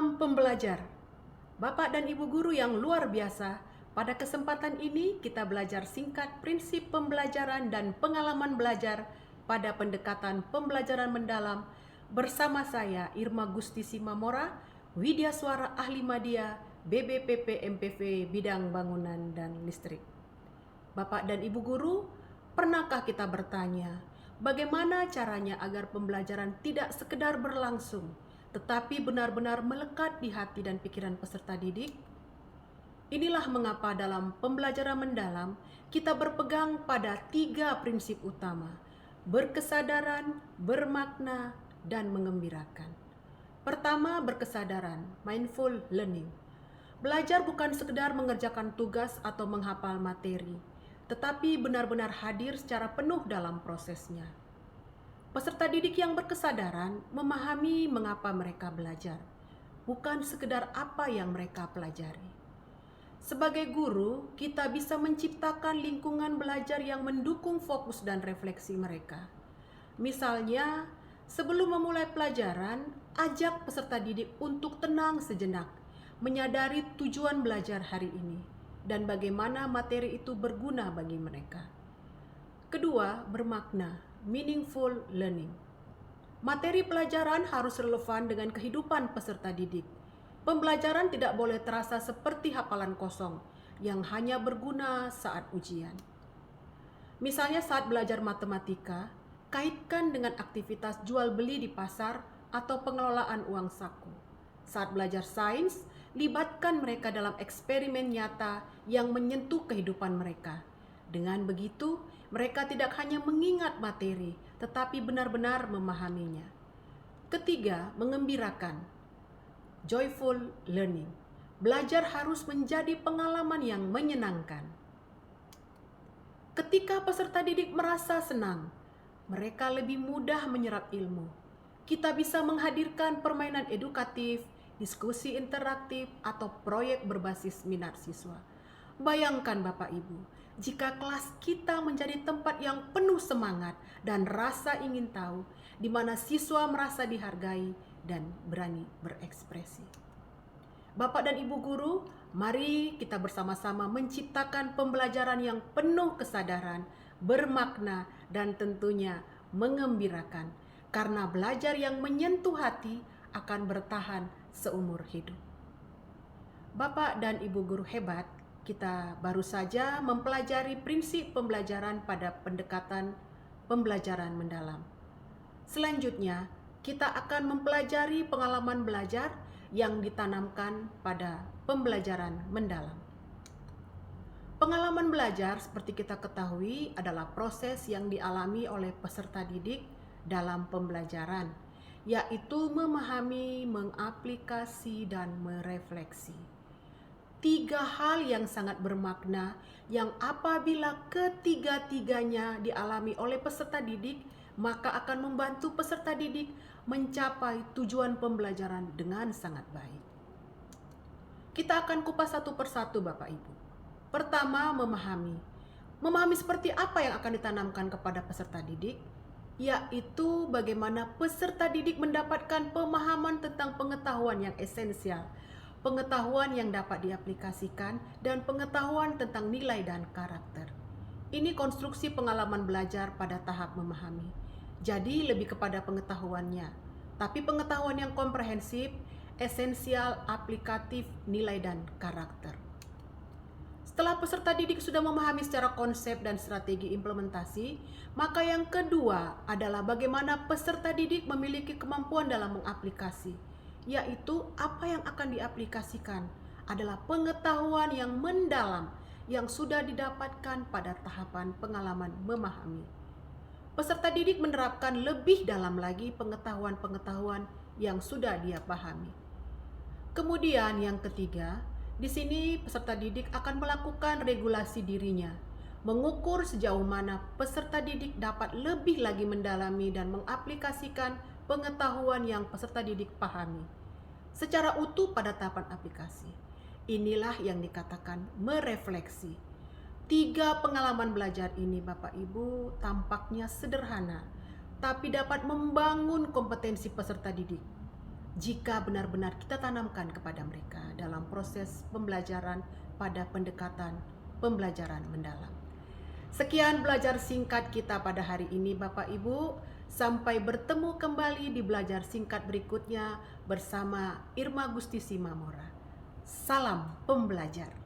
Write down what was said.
Salam pembelajar. Bapak dan Ibu guru yang luar biasa, pada kesempatan ini kita belajar singkat prinsip pembelajaran dan pengalaman belajar pada pendekatan pembelajaran mendalam bersama saya Irma Gusti Simamora, Widya Suara Ahli Madya, BBPP MPV Bidang Bangunan dan Listrik. Bapak dan Ibu guru, pernahkah kita bertanya, bagaimana caranya agar pembelajaran tidak sekedar berlangsung, tetapi benar-benar melekat di hati dan pikiran peserta didik? Inilah mengapa dalam pembelajaran mendalam kita berpegang pada 3 prinsip utama: berkesadaran, bermakna, dan mengembirakan. Pertama, berkesadaran, mindful learning. Belajar bukan sekedar mengerjakan tugas atau menghafal materi, tetapi benar-benar hadir secara penuh dalam prosesnya. Peserta didik yang berkesadaran memahami mengapa mereka belajar, bukan sekedar apa yang mereka pelajari. Sebagai guru, kita bisa menciptakan lingkungan belajar yang mendukung fokus dan refleksi mereka. Misalnya, sebelum memulai pelajaran, ajak peserta didik untuk tenang sejenak, menyadari tujuan belajar hari ini, dan bagaimana materi itu berguna bagi mereka. Kedua, bermakna, meaningful learning. Materi pelajaran harus relevan dengan kehidupan peserta didik. Pembelajaran tidak boleh terasa seperti hafalan kosong yang hanya berguna saat ujian. Misalnya saat belajar matematika, kaitkan dengan aktivitas jual beli di pasar atau pengelolaan uang saku. Saat belajar sains, libatkan mereka dalam eksperimen nyata yang menyentuh kehidupan mereka. Dengan begitu, mereka tidak hanya mengingat materi, tetapi benar-benar memahaminya. Ketiga, mengembirakan, joyful learning. Belajar harus menjadi pengalaman yang menyenangkan. Ketika peserta didik merasa senang, mereka lebih mudah menyerap ilmu. Kita bisa menghadirkan permainan edukatif, diskusi interaktif, atau proyek berbasis minat siswa. Bayangkan Bapak Ibu, jika kelas kita menjadi tempat yang penuh semangat dan rasa ingin tahu, di mana siswa merasa dihargai dan berani berekspresi. Bapak dan Ibu guru, mari kita bersama-sama menciptakan pembelajaran yang penuh kesadaran, bermakna, dan tentunya mengembirakan. Karena belajar yang menyentuh hati akan bertahan seumur hidup. Bapak dan Ibu guru hebat, kita baru saja mempelajari prinsip pembelajaran pada pendekatan pembelajaran mendalam. Selanjutnya, kita akan mempelajari pengalaman belajar yang ditanamkan pada pembelajaran mendalam. Pengalaman belajar, seperti kita ketahui, adalah proses yang dialami oleh peserta didik dalam pembelajaran, yaitu memahami, mengaplikasi, dan merefleksi. 3 hal yang sangat bermakna yang apabila ketiga-tiganya dialami oleh peserta didik, maka akan membantu peserta didik mencapai tujuan pembelajaran dengan sangat baik. Kita akan kupas satu persatu Bapak Ibu. Pertama, memahami. Memahami seperti apa yang akan ditanamkan kepada peserta didik, yaitu bagaimana peserta didik mendapatkan pemahaman tentang pengetahuan yang esensial, pengetahuan yang dapat diaplikasikan, dan pengetahuan tentang nilai dan karakter. Ini konstruksi pengalaman belajar pada tahap memahami. Jadi lebih kepada pengetahuannya, tapi pengetahuan yang komprehensif, esensial, aplikatif, nilai, dan karakter. Setelah peserta didik sudah memahami secara konsep dan strategi implementasi, maka yang kedua adalah bagaimana peserta didik memiliki kemampuan dalam mengaplikasi, yaitu apa yang akan diaplikasikan adalah pengetahuan yang mendalam yang sudah didapatkan pada tahapan pengalaman memahami. Peserta didik menerapkan lebih dalam lagi pengetahuan-pengetahuan yang sudah dia pahami. Kemudian yang ketiga, di sini peserta didik akan melakukan regulasi dirinya, mengukur sejauh mana peserta didik dapat lebih lagi mendalami dan mengaplikasikan pengetahuan yang peserta didik pahami secara utuh pada tahapan aplikasi. Inilah yang dikatakan merefleksi. 3 pengalaman belajar ini Bapak Ibu tampaknya sederhana, tapi dapat membangun kompetensi peserta didik. jika benar-benar kita tanamkan kepada mereka dalam proses pembelajaran pada pendekatan pembelajaran mendalam. Sekian belajar singkat kita pada hari ini Bapak Ibu. Sampai bertemu kembali di belajar singkat berikutnya bersama Irma Gusti Simamora. Salam pembelajar.